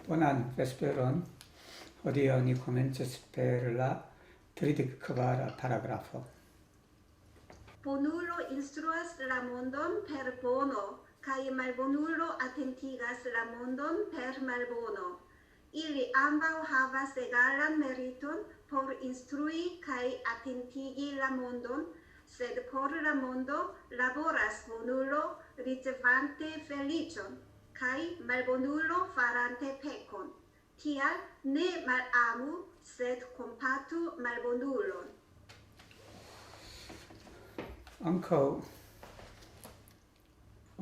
Buonan vesperon, hodie ni comences per la 34 paragrafo. Bonulo instruas la mondon per bono, kaj malbonulo atentigas la mondon per malbono. Ili ambaŭ havas egalan meriton por instrui kaj atentigi la mondon, sed por la mondo laboras bonulo ricevante feliĉon, kaj malbonulo farante pekon. Tial ne malamu, sed kompatu malbonulon. Ankaŭ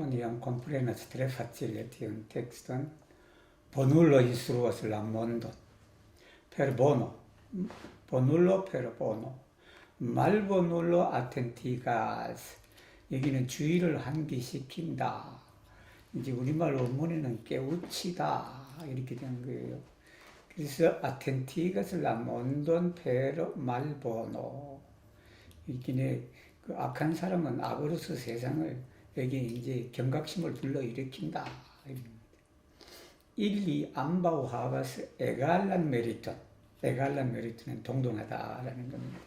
oni jam komprenas tre facile tiun tekston. Bonulo instruas la mondon per bono. Bonulo per bono. 말보눌로 atentigas. 여기는 주의를 환기시킨다. 이제 우리말 원문에는 깨우치다 이렇게 된 거예요. 그래서 atentigas la mondon per malbono. 이게 그 악한 사람은 악으로서 세상을 여기 이제 경각심을 불러일으킨다. 일리 암바우 하바스 에갈란 메리톤. 에갈란 메리톤은 동등하다라는 겁니다.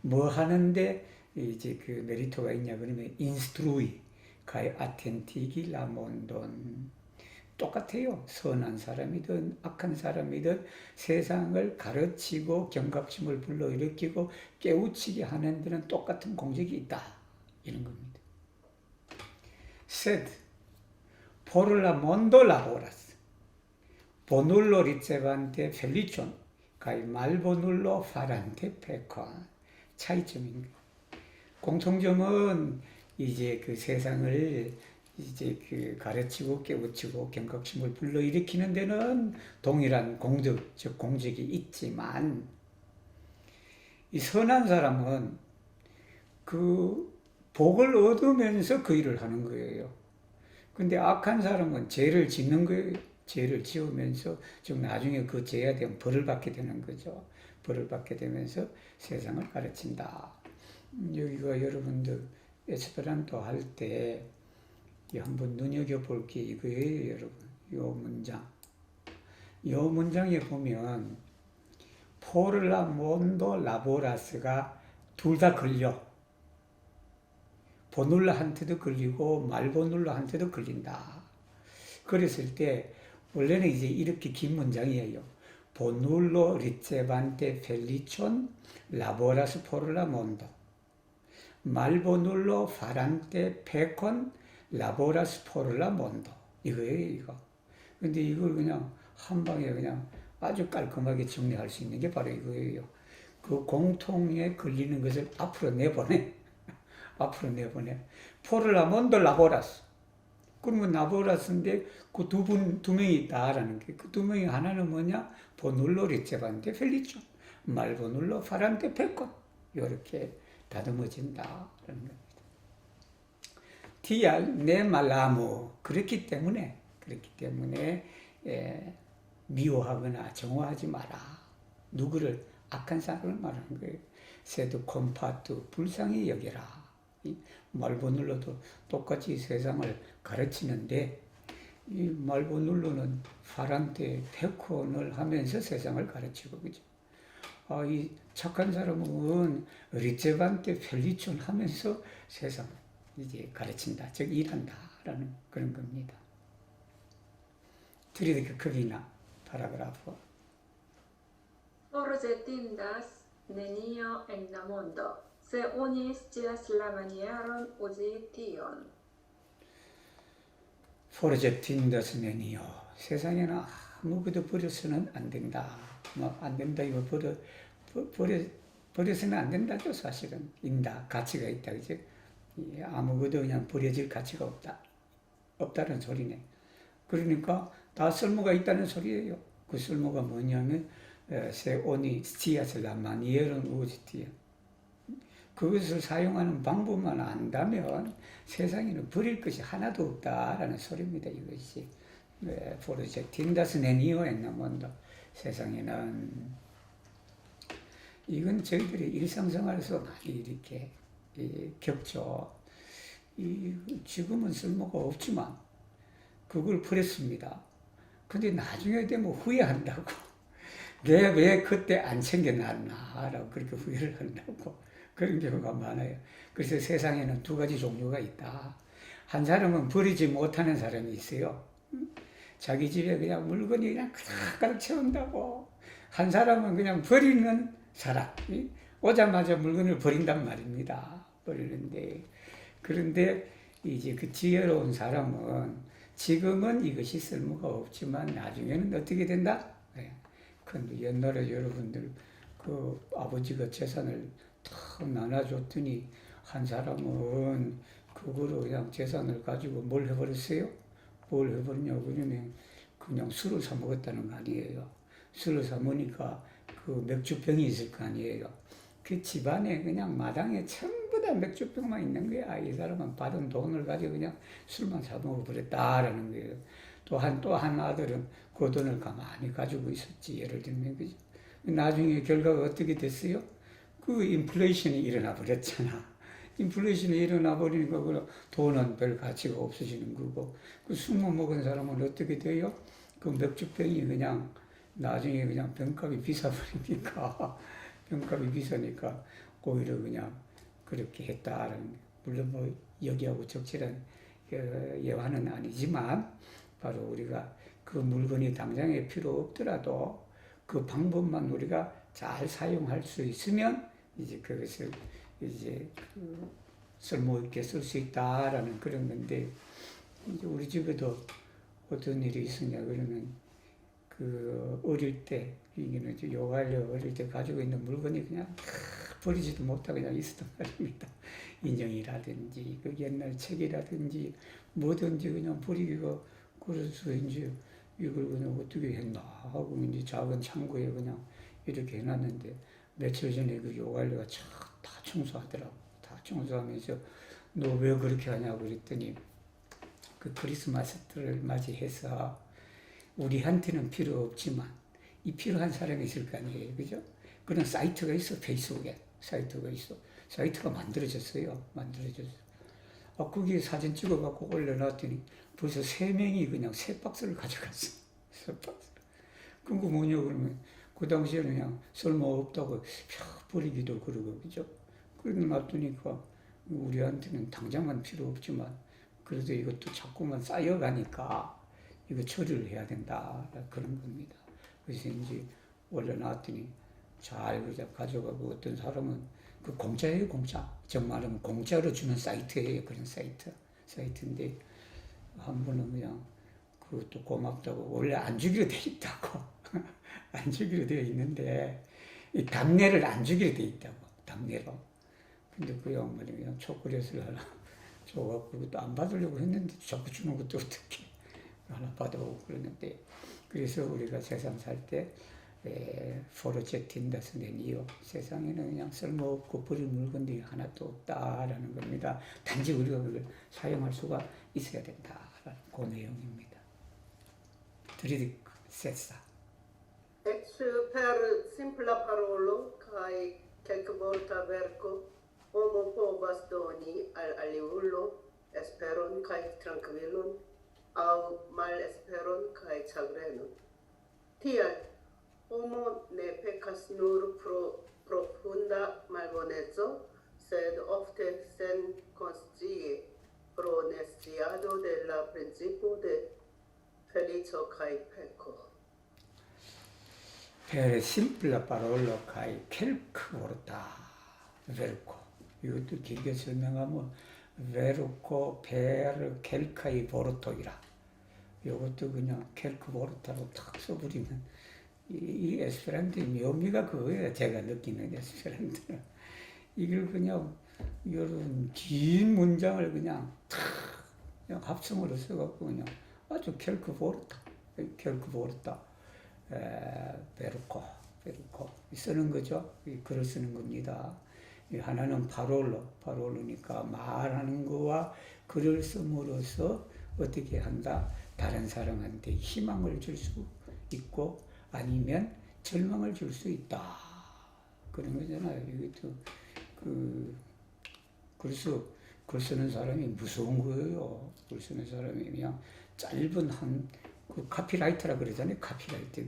뭐 하는데 이제 그 메리토가 있냐 그러면 인스트루이 가이 아텐티기 라몬돈 똑같아요. 선한 사람이든 악한 사람이든 세상을 가르치고 경각심을 불러일으키고 깨우치게 하는 데는 똑같은 공적이 있다. 이런 겁니다. Sed por la mondo laboras bonullo ricevante felicion kai malbonullo farante pecon. 차이점인 거예요. 공통점은 이제 그 세상을 이제 그 가르치고 깨우치고 경각심을 불러일으키는 데는 동일한 공적, 즉 공적이 있지만 이 선한 사람은 그 복을 얻으면서 그 일을 하는 거예요. 근데 악한 사람은 죄를 짓는 거예요. 죄를 지으면서 즉 나중에 그 죄에 대한 벌을 받게 되는 거죠. 벌을 받게 되면서 세상을 가르친다. 여기가 여러분들 에스페란토 할 때 한번 눈여겨볼 게 이거예요, 여러분. 요 문장. 요 문장에 보면 포르라 몬도 라보라스가 둘 다 걸려. 보눌라한테도 걸리고 말보눌라한테도 걸린다. 그랬을 때 원래는 이제 이렇게 긴 문장이에요. 보눌로 리체반테 펠리촌 라보라스 포르라 몬도 말보눌로 파란테 페콘 라보라스 포르라 몬도 이거예요, 이거. 근데 이걸 그냥 한 방에 그냥 아주 깔끔하게 정리할 수 있는 게 바로 이거예요. 그 공통에 걸리는 것을 앞으로 내보내. 앞으로 내보내. 포르라 몬도 라보라스. 그러면 라보라스인데 그 두 명이 있다라는 게 그 두 명이 하나는 뭐냐? 보눌로 리체반테 펠리촌, 말보눌로 파란테 페콘. 이렇게 다듬어진다라는 겁니다. 티알 네 말라모 그렇기 때문에 미워하거나 정오하지 마라. 누구를 악한 사람을 말하는 거예요. 세드 콤파투 불쌍히 여겨라. 말보눌로도 똑같이 세상을 가르치는데 이 말보눌로는 파란테 페콘을 하면서 세상을 가르치고 그죠. 이 착한 사람은 리체반테 펠리촌 하면서 세상을 이제 가르친다. 즉 일한다라는 그런 겁니다. 드리드 크기나 파라그라프. Forgetindas nenio en la mondo, se oni scias la manieron uzi tion. 포르제틴다스 네니오. 세상에는 아무것도 버려서는 안 된다. 뭐 안 된다 이거 버려서는 안 된다죠. 사실은 인다 가치가 있다 그죠. 아무것도 그냥 버려질 가치가 없다는 소리네. 그러니까 다 쓸모가 있다는 소리예요. 그 쓸모가 뭐냐면 se oni stias la manieron uti. 그것을 사용하는 방법만 안다면 세상에는 버릴 것이 하나도 없다라는 소리입니다. 이것이 포르제틴다스 네니오 엔나몬도 세상에는 이건 저희들이 일상생활에서 많이 이렇게 겪죠. 지금은 쓸모가 없지만 그걸 버렸습니다. 근데 나중에 되면 후회한다고. 내가 왜 그때 안 챙겨놨나 라고 그렇게 후회를 한다고. 그런 경우가 많아요. 그래서 세상에는 두 가지 종류가 있다. 한 사람은 버리지 못하는 사람이 있어요. 자기 집에 그냥 물건이 그냥 가득가득 채운다고. 한 사람은 그냥 버리는 사람. 오자마자 물건을 버린단 말입니다. 버리는데. 그런데 이제 그 지혜로운 사람은 지금은 이것이 쓸모가 없지만 나중에는 어떻게 된다? 근데 옛날에 여러분들 그 아버지가 재산을 탁 나눠줬더니 한 사람은 그거로 그냥 재산을 가지고 뭘 해버렸어요? 뭘 해버렸냐고 그냥 술을 사 먹었다는 거 아니에요. 술을 사 먹으니까 그 맥주병이 있을 거 아니에요. 그 집안에 그냥 마당에 전부 다 맥주병만 있는 거야. 이 사람은 받은 돈을 가지고 그냥 술만 사 먹어버렸다라는 거예요. 또 한 아들은 그 돈을 가만히 가지고 있었지. 예를 들면, 그죠? 나중에 결과가 어떻게 됐어요? 그 인플레이션이 일어나 버렸잖아. 인플레이션이 일어나 버리니까 그 돈은 별 가치가 없어지는 거고, 그 술만 먹은 사람은 어떻게 돼요? 그 맥주병이 그냥 나중에 그냥 병값이 비싸버리니까, 병값이 비싸니까 오히려 그냥 그렇게 했다라는 거예요. 물론 뭐 여기하고 적절한 예화는 아니지만, 바로 우리가 그 물건이 당장에 필요 없더라도 그 방법만 우리가 잘 사용할 수 있으면 이제 그것을 이제 그 쓸모 있게 쓸 수 있다라는 그런 건데, 이제 우리 집에도 어떤 일이 있었냐 그러면 그 어릴 때 이게는 이제 요가를 어릴 때 가지고 있는 물건이 그냥 버리지도 못하고 그냥 있었단 말입니다. 인형이라든지 그 옛날 책이라든지 뭐든지 그냥 버리기가 그래서 이제 이걸 그냥 어떻게 했나 하고 이제 작은 창고에 그냥 이렇게 해놨는데 며칠 전에 그 요관리가 다 청소하더라고. 다 청소하면서 너 왜 그렇게 하냐고 그랬더니 그 크리스마스를 맞이해서 우리한테는 필요 없지만 이 필요한 사람이 있을 거 아니에요. 그죠? 그런 사이트가 있어. 페이스북에 사이트가 있어. 사이트가 만들어졌어요. 거기에 사진 찍어갖고 올려놨더니 벌써 3명이 그냥 3박스를 가져갔어. 3박스. 그거 뭐냐 그러면 그 당시에는 그냥 쓸모없다고 버리기도 그러고, 그죠? 그래 놨더니까 우리한테는 당장은 필요 없지만 그래도 이것도 자꾸만 쌓여가니까 이거 처리를 해야 된다. 그런 겁니다. 그래서 이제 올려놨더니 잘 가져가고 어떤 사람은 그 공짜예요, 공짜. 정말은 공짜로 주는 사이트예요. 그런 사이트인데 한 분은 그냥 그것도 고맙다고 원래 안 주기로 돼 있다고 안 주기로 되어 있는데 이 답례를 안 주기로 돼 있다고 답례로. 근데 그 양반이 그냥 초콜릿을 하나 줘갖고 그것도 안 받으려고 했는데 자꾸 주는 것도 어떻게 하나 받아보고 그러는데, 그래서 우리가 세상 살 때 프로젝트 인다스 낸 이유, 세상에는 그냥 쓸모없고 버릴 물건들이 하나도 없다라는 겁니다. 단지 우리가 그걸 사용할 수가 있어야 된다라는 그 내용입니다. 드리드 세사. Ex per simpla parolo kai quelque volta verco homo povas doni al aliulo esperon kai tranquillon au malesperon kai chagrenon. Tial homo ne pecas nur pro profunda malbonezo, sed ofte sen conscie pro nesciado de la principio de felicio kai pecco. Per simpla parolo kai calc vorta verco. 이것도 길게 설명하면 veruco per calcai vorto이라. 이것도 그냥 calc vorta로 탁 써버리면 이 에스페란토의 묘미가 그거예요. 제가 느끼는 에스페란토는. 이걸 그냥 이런 긴 문장을 그냥 탁 그냥 합성으로 써갖고 그냥 아주 calc vorta. 베르코 쓰는 거죠. 글을 쓰는 겁니다. 하나는 파롤로니까 말하는 거와 글을 씀으로써 어떻게 한다? 다른 사람한테 희망을 줄 수 있고 아니면 절망을 줄 수 있다. 그런 거잖아요. 이것도 그래서 글 쓰는 사람이 무서운 거예요. 글 쓰는 사람이 그냥 짧은 그 카피라이터라 그러잖아요. 카피라이터.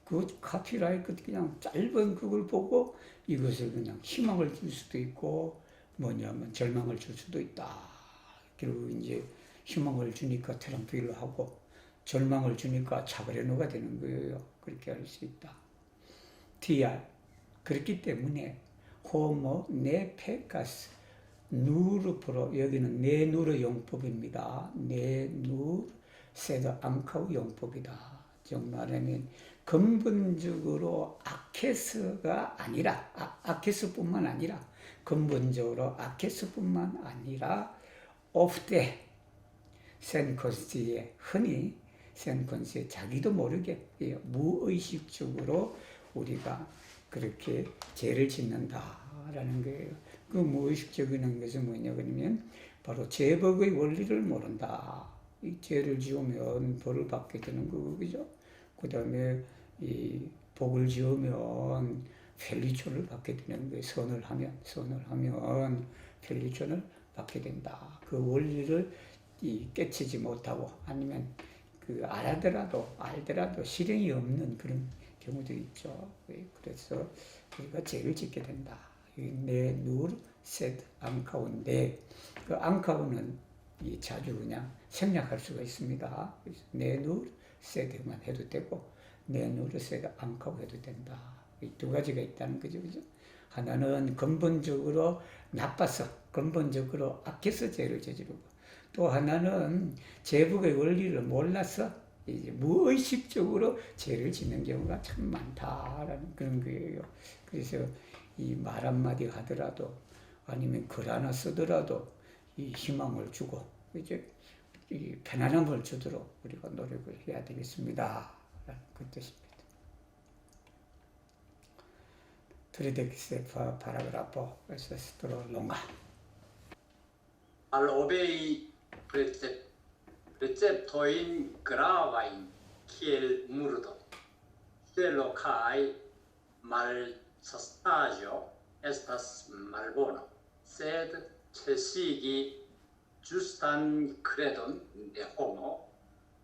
그 카피라이트 그냥 짧은 그걸 보고 이것을 그냥 희망을 줄 수도 있고 뭐냐면 절망을 줄 수도 있다. 그리고 이제 희망을 주니까 트럼프일로 하고 절망을 주니까 차그레노가 되는 거예요. 그렇게 할 수 있다. TR. 그렇기 때문에 호모 네페카스 누르 프로 여기는 네누르 용법입니다. 네누르 세더 앙카우 용법이다. 즉 말하면 근본적으로 아케스가 아니라 아케스뿐만 아니라 근본적으로 아케스뿐만 아니라 오프데 센컨시에 흔히 센컨시에 자기도 모르게 무의식적으로 우리가 그렇게 죄를 짓는다라는 거예요. 그 무의식적인 것은 뭐냐 그러면 바로 제법의 원리를 모른다. 이 죄를 지으면 벌을 받게 되는 거고, 그죠? 그 다음에 이 복을 지으면 펠리촌을 받게 되는 거예요. 선을 하면 펠리촌을 받게 된다. 그 원리를 깨치지 못하고 아니면 그 알더라도 실행이 없는 그런 경우도 있죠. 그래서 우리가 죄를 짓게 된다. 네, 누르, 셋, 앙카운데 그 앙카운은 자주 그냥 생략할 수가 있습니다. 네, 누르, 셋만 해도 되고 네, 누르, 셋, 앙카운 해도 된다. 이 두 가지가 있다는 거죠, 그죠? 하나는 근본적으로 나빠서 근본적으로 악해서 죄를 저지르고 또 하나는 제복의 원리를 몰라서 이제 무의식적으로 죄를 짓는 경우가 참 많다라는 그런 거예요. 그래서 이 말 한마디 하더라도 아니면 글 하나 쓰더라도 이 희망을 주고 이제 이 편안함을 주도록 우리가 노력을 해야 되겠습니다. 라는 그 뜻입니다. Tridexie paragrafo, questo è stato lungo. Al obei preceptoin gravain kiel murdo, stelo kai malchastagio estas malbono, sed cesigi justan credon de homo,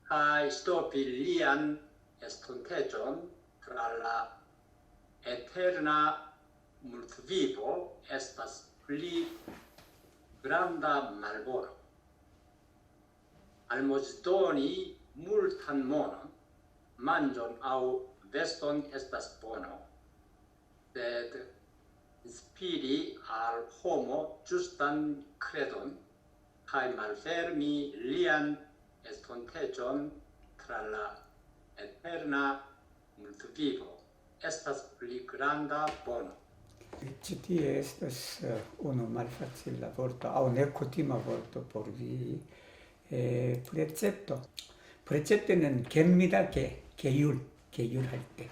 kai stopi lian estontegon tra la eterna multvivo estas pli granda malbono. Almosdoni multan monon, manĝon aŭ veston estas bono, sed inspiri al homo ĝustan kredon kaj malfermi lian estonteĝon tra la eterna multvivo estas pli granda bono. Ci estas unu malfacila vorto aŭ nekutima vorto por vi. precepto. precepto는 계입니다. 계율할 때.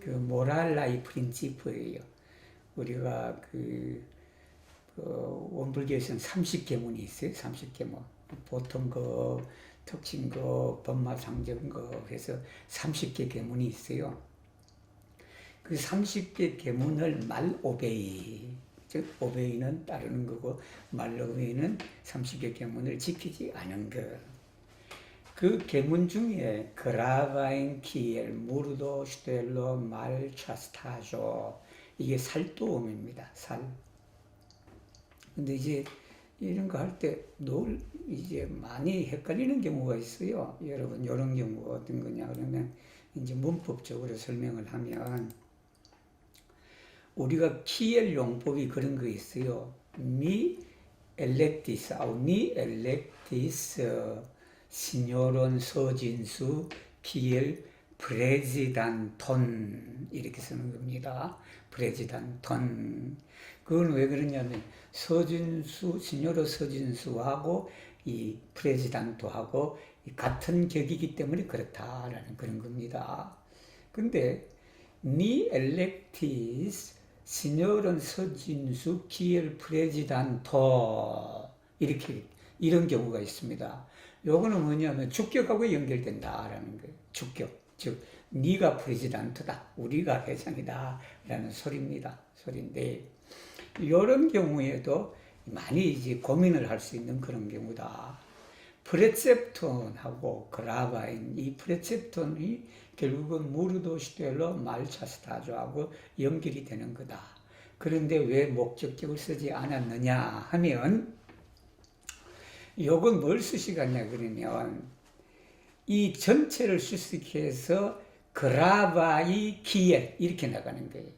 그 모랄라의 프린치프예요. 우리가 원불교에서는 30계문이 있어요. 30계문. 보통급, 특징급, 법마상정급 해서 30개 계문이 있어요. 그 30개 계문을 말오베이, 즉 오베이는 따르는 거고 말오베이는 30개 계문을 지키지 않은 것. 그 계문 중에 그라바인 키엘 무르도 슈텔로 말 차스타조 이게 살도음입니다. 살. 근데 이제 이런 거 할 때 늘 이제 많이 헷갈리는 경우가 있어요. 여러분 이런 경우가 어떤 거냐 그러면 이제 문법적으로 설명을 하면 우리가 키엘 용법이 그런 거 있어요. 미 엘렉티스 아우 니 엘렉티스 시뇨론 서진수 키엘 프레지단톤 이렇게 쓰는 겁니다. 프레지단톤. 그건 왜 그러냐면 서진수 시뇨로 서진수하고 이 프레지단토하고 같은 격이기 때문에 그렇다라는 그런 겁니다. 근데 니 엘렉티스 시뇨론 서진수 키엘 프레지단토 이렇게 이런 경우가 있습니다. 요거는 뭐냐면 주격하고 연결된다라는 거예요. 주격. 즉 네가 프레지단트다. 우리가 회장이다. 라는 소리인데 이런 경우에도 많이 이제 고민을 할 수 있는 그런 경우다. 프레셉톤하고 그라바인, 이 프레셉톤이 결국은 무르도 슈텔러 말차스타조하고 연결이 되는 거다. 그런데 왜 목적격을 쓰지 않았느냐 하면, 요건 뭘 쓰시겠냐 그러면, 이 전체를 수식해서 그라바이 키에 이렇게 나가는 거예요.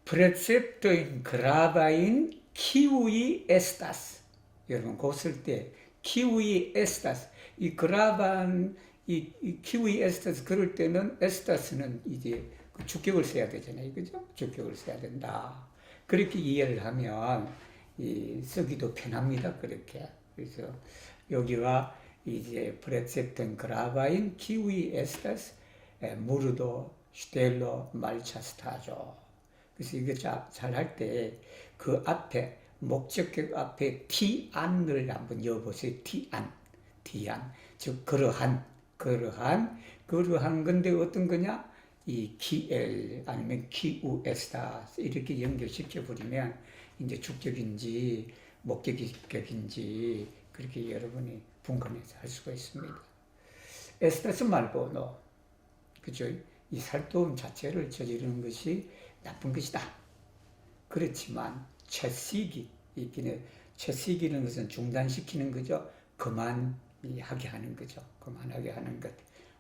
프레셉토인 그라바인 키우이 에스타스. 여러분 그거 쓸 때 키우이 에스타스, 이 그라반 이 키우이 에스타스 그럴 때는 에스타스는 이제 그 주격을 써야 되잖아요, 그죠? 주격을 써야 된다. 그렇게 이해를 하면 이 쓰기도 편합니다. 그렇게. 그래서 여기가 이제 프레셉톤 그라바인 키우이 에스타스 무르도 슈텔러 말차스타죠. 그래서 이거 잘 할 때 그 앞에 목적격 앞에 티안을 한번 넣어보세요. 티안. 즉 그러한 건데 어떤 거냐? 이 키엘 아니면 키우에스타 이렇게 연결시켜 버리면 이제 주격인지 목적격인지 그렇게 여러분이 분간해서 할 수가 있습니다. 에스타스 말보노, 그죠? 이 살도움 자체를 저지르는 것이 나쁜 것이다. 그렇지만 채식이 있기는, 채식이라는 것은 중단시키는 거죠. 그만하게 하는 거죠. 그만하게 하는 것.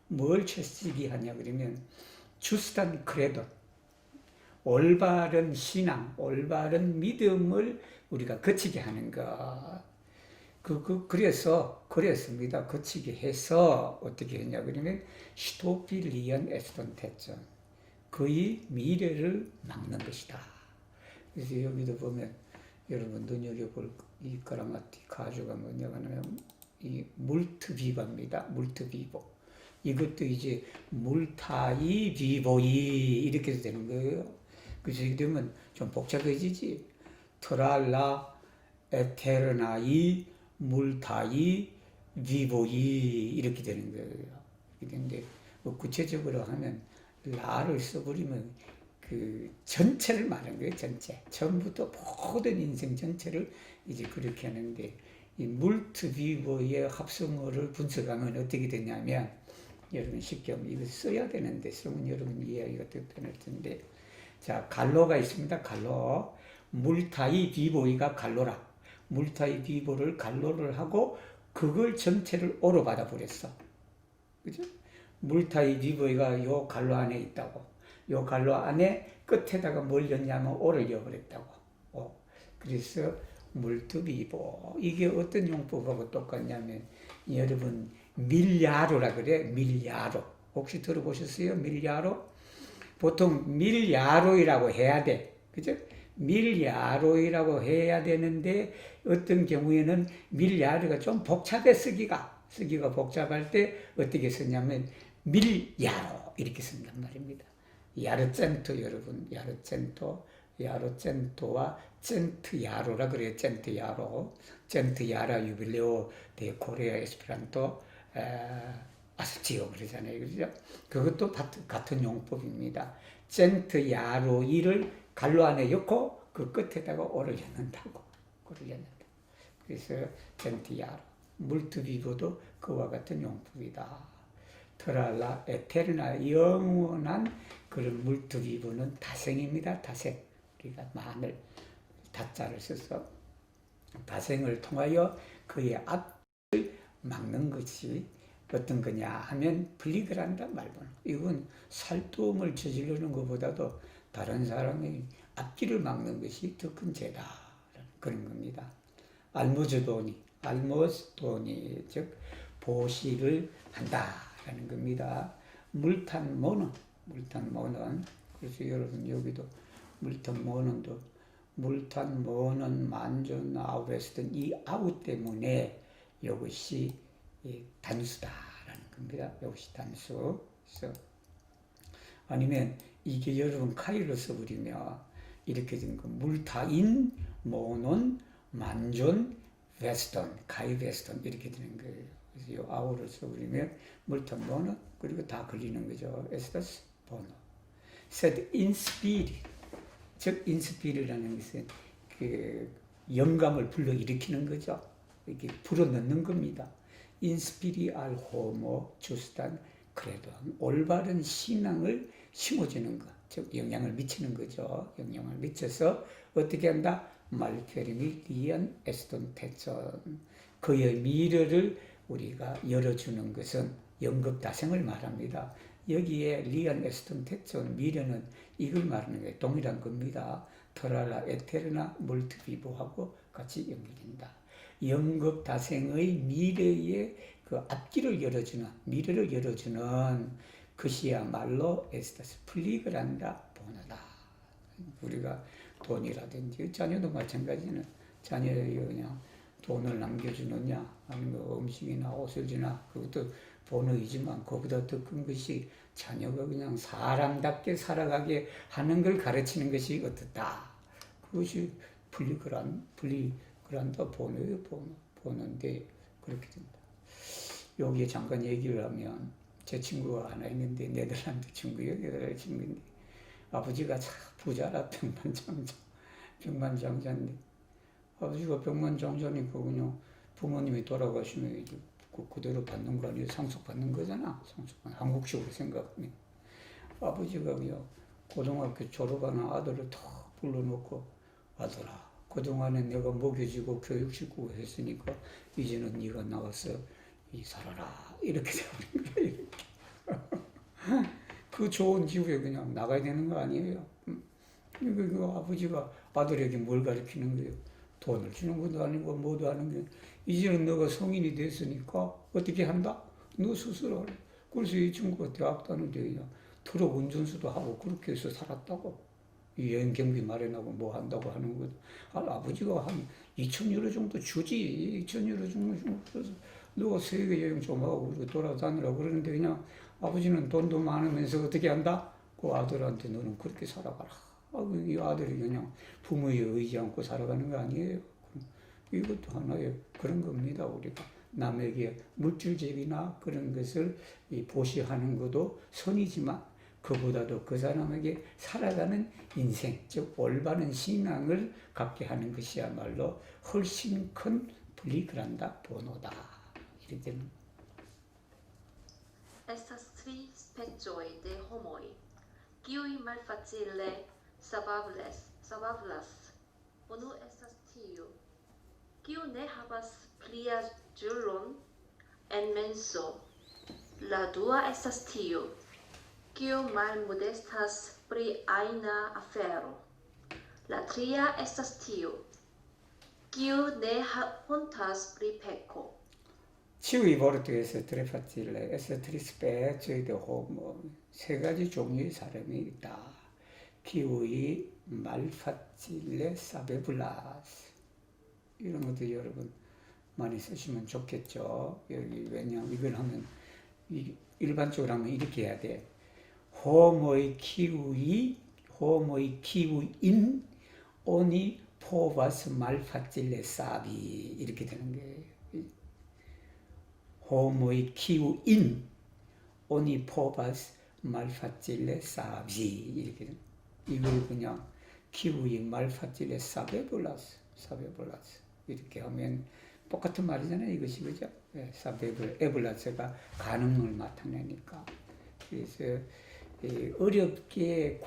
뭘 채식이 하냐 그러면 주스탄 크레돈, 올바른 신앙, 올바른 믿음을 우리가 거치게 하는 것. 그랬습니다. 거치게 해서 어떻게 했냐 그러면 시토필리언 에스톤테전, 그의 미래를 막는 것이다. 그래서 여기도 보면 여러분 눈여겨볼 이 그라마티 가주가 뭐냐 하면 이 물트비바입니다. 물트비보. 이것도 이제 물타이 비보이 이렇게 되는 거예요. 그래서 이렇게 되면 좀 복잡해지지. 트랄라 에테르나이 물타이 비보이 이렇게 되는 거예요. 그런데 뭐 구체적으로 하면 라를 써버리면 그 전체를 말하는 거예요. 전체. 처음부터 모든 인생 전체를 이제 그렇게 하는데, 이 물트비보의 합성어를 분석하면 어떻게 되냐면, 여러분 쉽게 하면 이거 써야 되는데 쓰면 여러분 이해하기가 더 편할 텐데, 자, 갈로가 있습니다. 갈로. 물타이 비보이가 갈로라. 물타이 비보를 갈로를 하고 그걸 전체를 오로 받아버렸어. 그죠? 물타이 비보이가 요 갈로 안에 있다고. 요 갈로 안에 끝에다가 뭘 넣냐면 오를 넣어버렸다고. 그래서 물투비보. 이게 어떤 용법하고 똑같냐면, 여러분 밀야로라 그래. 밀야로. 혹시 들어보셨어요? 밀야로? 보통 밀야로이라고 해야 돼. 그죠? 밀야로이라고 해야 되는데 어떤 경우에는 밀야로가 좀 복잡해. 쓰기가 복잡할 때 어떻게 쓰냐면 밀야로 이렇게 쓴단 말입니다. 야르센토 여러분, 야르센토와 젠트야로라 그래요. 젠트야라 유빌레오 데 코레아 에스페란토 아스티오 그러잖아요. 그죠? 그것도 같은 용법입니다. 젠트야로이를 갈로 안에 넣고 그 끝에다가 오를 넣는다고. 그래서 젠트야로. 물투비보도 그와 같은 용법이다. 트랄라 에테르나 영원한 그런 물투비보는 다생입니다. 다생. 우리가 만을 다자를 써서 다생을 통하여 그의 앞을 막는 것이 어떤 거냐 하면 블리그란다 말보노. 이건 살도움을 저지르는 것보다도 다른 사람의 앞길을 막는 것이 더 큰 죄다. 그런 겁니다. 알모즈도니, 즉 보시를 한다라는 겁니다. 물탄모는, 그래서 여러분 여기도 물탄모는 만존 아우베스든 이 아우 때문에 이것이 단수다라는 겁니다. 이것이 단수. 그래서 아니면 이게 여러분 카이로 써버리면 이렇게 된 거. 물타인 모논 만존 웨스턴, 카이 웨스턴 이렇게 되는 거예요. 그래서 이 아우를 써버리면 물탄 모논, 그리고 다 걸리는 거죠. 에스타스 보노. 셋 인스피리, 즉 인스피리라는 것은 그 영감을 불러일으키는 거죠. 이렇게 불어넣는 겁니다. 인스피리 알 호모 주스단 그래도 올바른 신앙을 심어주는 것, 즉 영향을 미치는 거죠. 영향을 미쳐서 어떻게 한다? 말케림이 리안 에스톤 테천 그의 미래를 우리가 열어주는 것은 영급다생을 말합니다. 여기에 리안 에스톤 테천 미래는 이걸 말하는 거예요. 동일한 겁니다. 터랄라 에테르나 몰트비보하고 같이 연결된다. 영급다생의 미래의 그 앞길을 열어주는 미래를 열어주는 것이야말로 에스타스 플리그란다 보너다. 우리가 돈이라든지 자녀도 마찬가지는 자녀에게 그냥 돈을 남겨주느냐 아니면 음식이나 옷을 주나 그것도 본의이지만 그보다 더 큰 것이 자녀가 그냥 사람답게 살아가게 하는 걸 가르치는 것이 어떻다. 그것이 플리그란다 보너예요. 보는데 그렇게 된다. 여기에 잠깐 얘기를 하면 제 친구가 하나 있는데 네덜란드 친구예요. 네덜란드 친구인데 아버지가 참 부자라 백만장자인데 아버지가 백만장자니까 그냥 부모님이 돌아가시면 이제 그대로 받는 거 아니에요. 상속받는 거잖아. 한국식으로 생각하면 아버지가 그냥 고등학교 졸업하는 아들을 탁 불러놓고 아들아 그동안에 내가 먹여주고 교육시키고 했으니까 이제는 네가 나와서 이 살아라 이렇게 되는 거야. 이렇게. 그 좋은 지구에 그냥 나가야 되는 거 아니에요. 그 아버지가 아들에게 뭘 가르치는 거예요? 돈을 주는 것도 아니고 뭐도 아닌 게 이제는 너가 성인이 됐으니까 어떻게 한다? 너 스스로 하래. 그래서 이 친구가 대학 다니는데 그냥 트럭 운전수도 하고 그렇게 해서 살았다고. 이 여행 경비 마련하고 뭐 한다고 하는 것. 아버지가 한 2,000유로 정도 주지. 2,000유로 정도 줘서 너가 세계 여행 좀 하고 돌아다니라고 그러는데 그냥 아버지는 돈도 많으면서 어떻게 한다? 그 아들한테 너는 그렇게 살아가라. 이 아들이 그냥 부모에 의지 않고 살아가는 거 아니에요. 이것도 하나의 그런 겁니다. 우리가 남에게 물질적이나 그런 것을 보시하는 것도 선이지만 그보다도 그 사람에게 살아가는 인생, 즉 올바른 신앙을 갖게 하는 것이야말로 훨씬 큰 플리그란다 보노다. 이렇게 되는 Estas tri specioj de homoj, kiuj malfacile savablas. Unu estas tiu, kiu ne havas pliaĝulon en menso. La dua estas tiu, kiu malmodestas pri ajna afero. La tria estas tiu, kiu ne hontas pri peko. 치우이 보르투에서 트레파틸레 에스트리스페 저희도 호모 세 가지 종류의 사람이 있다. 키우이 말파틸레 사베블라스 이런 것도 여러분 많이 쓰시면 좋겠죠. 여기 왜냐하면 이걸 하면 일반적으로 하면 이렇게 해야 돼. 호모의 키우인 오니 포바스 말파틸레 사비 이렇게 되는 거예요. 호모의 키우인 오니 포바스 말파틸레 사비 이렇게 이걸 그냥 키우인 말파틸레 사베블라스 이렇게 하면 똑같은 말이잖아요. 이것이 그죠? 에블라스가 가능을 나타내니까 그래서 어렵게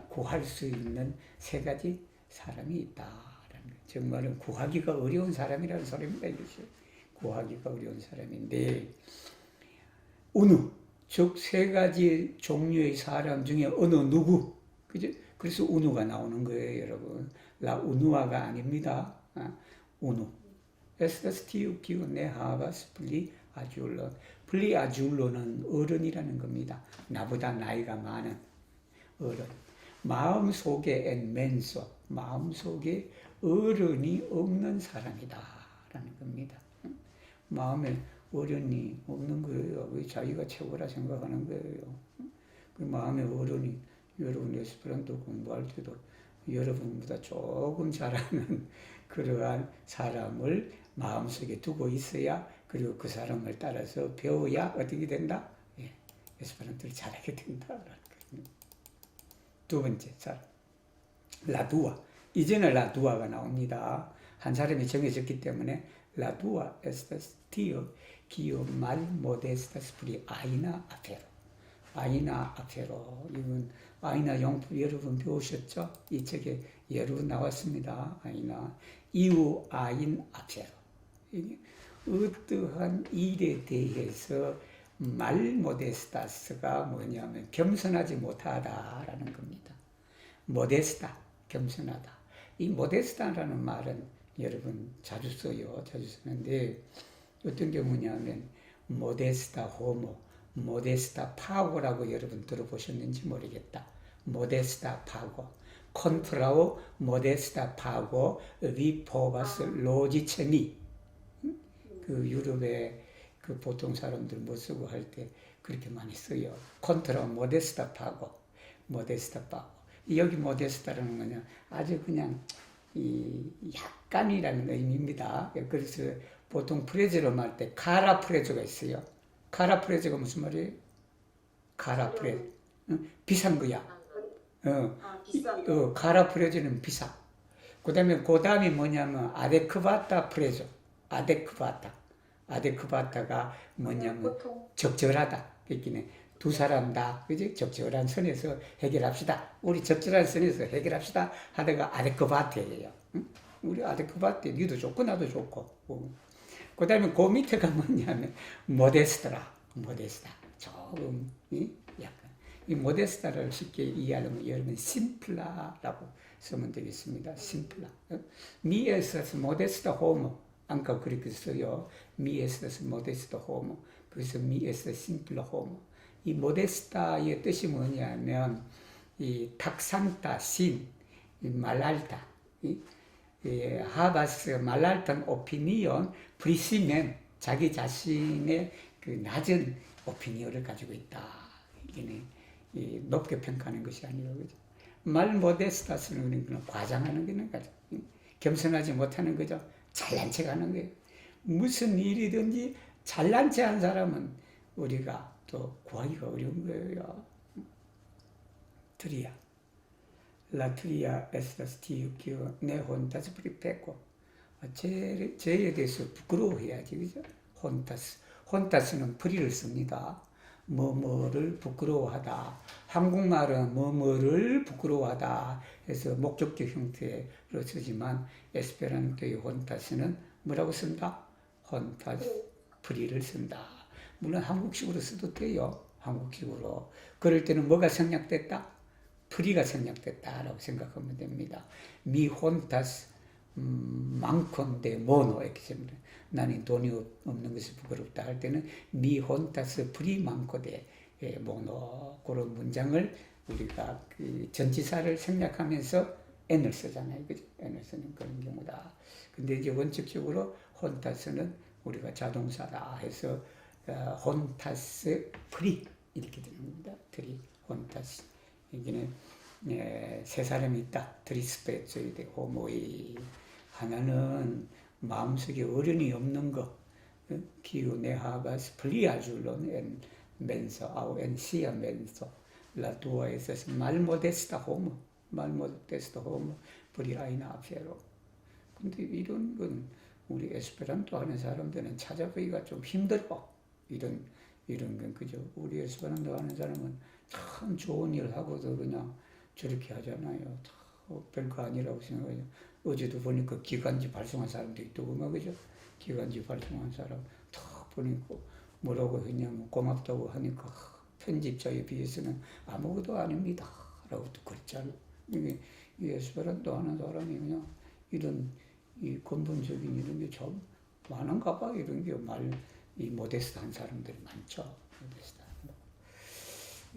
구할 수 있는 세 가지 사람이 있다라는 거. 정말은 구하기가 어려운 사람이라는 소리입니다. 이것이. 구하기가 어려운 사람인데 어느 즉 세 가지 종류의 사람 중에 어느 누구 그죠? 그래서 우누가 나오는 거예요, 여러분. 라 우누아가 아닙니다. 우누. 에스티우 기운네 하바스 플리 아줄론. 플리 아줄론은 어른이라는 겁니다. 나보다 나이가 많은 어른. 마음속에 엔멘소. 마음속에 어른이 없는 사람이다라는 겁니다. 마음에 어른이 없는 거예요. 왜 자기가 최고라 생각하는 거예요. 그 마음에 어른이 여러분 에스페란토 공부할 때도 여러분보다 조금 잘하는 그러한 사람을 마음속에 두고 있어야 그리고 그 사람을 따라서 배워야 어떻게 된다? 예, 에스페란토를 잘하게 된다라는 거예요. 두 번째 사람 라두아. 이제는 라두아가 나옵니다. 한 사람이 정해졌기 때문에 라두아 에스타스 티오 기요 말 모데스타스 프리 아이나 아페로. 아이나 아페로. 이건 아이나 용법 여러분 배우셨죠? 이 책에 여러 나왔습니다. 아이나. 이유 아인 아페로. 이게 어떠한 일에 대해서 말 모데스타스가 뭐냐면 겸손하지 못하다라는 겁니다. 모데스타, 겸손하다. 이 모데스타라는 말은 여러분 자주 써요. 자주 쓰는데 어떤 경우냐면 모데스타 호모, 모데스타 파고라고 여러분 들어보셨는지 모르겠다. 모데스타 파고, 콘프라우 모데스타 파고 위포바스 로지체니. 그 유럽의 그 보통 사람들 못 쓰고 할 때 그렇게 많이 써요. 콘트라 모데스타 파고, 모데스타 파고. 여기 모데스타라는 거냐 아주 그냥 이 약간이라는 의미입니다. 그래서 보통 프레즈로 말 때 카라 프레즈가 있어요. 카라 프레즈가 무슨 말이에요? 카라 프레즈. 비싼 거야. 비싼 카라 프레즈는 비싸. 그 다음에 뭐냐면 아데크바타 프레즈. 아데크바타가 뭐냐면 보통 적절하다. 그러니까 두 사람 다 그지 적절한 선에서 해결합시다. 우리 적절한 선에서 해결합시다. 하다가 아데크바테예요. 응? 우리 아데크바테 니도 좋고 나도 좋고. 그 다음에 그 밑에가 뭐냐면 모데스타. 조금 약간 이 모데스타를 쉽게 이해하려면 여러분 심플라라고 쓰면 되겠습니다. 심플라. Mi estas modesta homo. 아까 그렇게 써요. Mi estas modesta homo. 그래서 mi estas simple homo. 이 모데스타의 뜻이 뭐냐면 이 탁상타 신, 이 말랄타, 하바스 말랄탄 오피니온 프리시멘 자기 자신의 그 낮은 오피니언을 가지고 있다. 이게 높게 평가하는 것이 아니라 그죠. 말 모데스타스는 우리는 과장하는 거는 거죠. 겸손하지 못하는 거죠. 잘난 척하는 거예요. 무슨 일이든지 잘난 척한 사람은 우리가 또 구하기가 어려운 거예요. 트리아. La tria estas tiu quio ne hontas pripeco. 죄에 대해서 부끄러워해야지, 그죠? 혼타스는 프리를 씁니다. 뭐뭐를 부끄러워하다. 한국말은 뭐뭐를 부끄러워하다 해서 목적격 형태로 쓰지만 에스페란토의 혼타스는 뭐라고 쓴다? 혼타스, 프리를 쓴다. 물론 한국식으로 써도 돼요. 한국식으로. 그럴 때는 뭐가 생략됐다? 프리가 생략됐다라고 생각하면 됩니다. 미 혼타스 망콘데 모노 이렇게 됩니다. 나는 돈이 없는 것이 부끄럽다 할 때는 미 혼타스 프리 망코데 모노 그런 문장을 우리가 그 전치사를 생략하면서 n을 쓰잖아요. 그죠? n을 쓰는 그런 경우다. 근데 이제 원칙적으로 혼타스는 우리가 자동사다 해서 혼타스 프리 이렇게 되는 겁니다. 프리 혼타스. 여기는 세 사람이 있다. 트리스페조이데 호모이. 하나는 마음속에 어른이 없는 거. 기우네하바스 플리아줄론 엔 멘서 아우 엔 시아 멘서 라두아에서 말모데스타 호모. 말모데스타 호모 프리아이나 아페로. 근데 이런 건 우리 에스페란토 하는 사람들은 찾아보기가 좀 힘들어. 이런 건 그죠. 우리 에스페란토 하는 사람은 참 좋은 일 하고도 그냥 저렇게 하잖아요. 별거 아니라고 생각해요. 어제도 보니까 기관지 발송한 사람도 있다고 막 그죠. 기관지 발송한 사람 딱 보니까 뭐라고 했냐면 고맙다고 하니까 편집자에 비해서는 아무것도 아닙니다. 라고 또 그랬잖아. 이게 에스페란토 하는 사람이 그냥 이런 이 근본적인 이런 게 좀 많은가 봐. 이런 게 이 모데스트한 사람들이 많죠. 모데스트.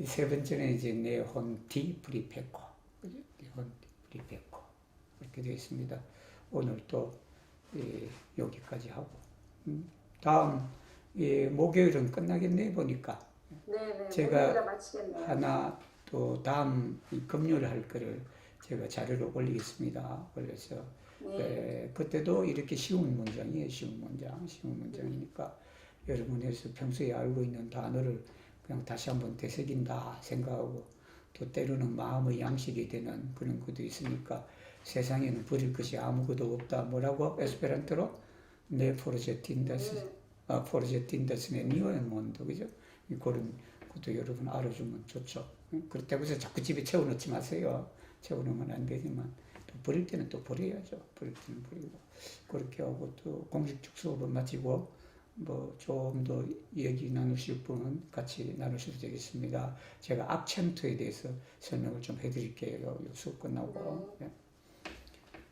세 번째는 이제 네혼티 프리페코, 그죠? 네혼티 프리페코 이렇게 되어 있습니다. 오늘 또 여기까지 하고 다음 목요일은 끝나겠네 보니까. 네네. 제가 마치겠네요. 하나 또 다음 금요일 할 거를 제가 자료로 올리겠습니다. 올려서 그때도 이렇게 쉬운 문장이에요. 쉬운 문장이니까 여러분에서 평소에 알고 있는 단어를 그냥 다시 한번 되새긴다 생각하고 또 때로는 마음의 양식이 되는 그런 것도 있으니까 세상에는 버릴 것이 아무것도 없다. 뭐라고? 에스페란토로? 네 포르제틴다스 progetto indefinito nel mondo, 그죠? 그런 것도 여러분 알아주면 좋죠. 그렇다고 해서 자꾸 집에 채워넣지 마세요. 채워넣으면 안 되지만 또 버릴 때는 또 버려야죠. 버릴 때는 버리고 그렇게 하고 또 공식적 수업을 마치고 뭐 좀 더 얘기 나누실 분은 같이 나누셔도 되겠습니다. 제가 악챈트에 대해서 설명을 좀 해드릴게요. 요 수업 끝나고. 네.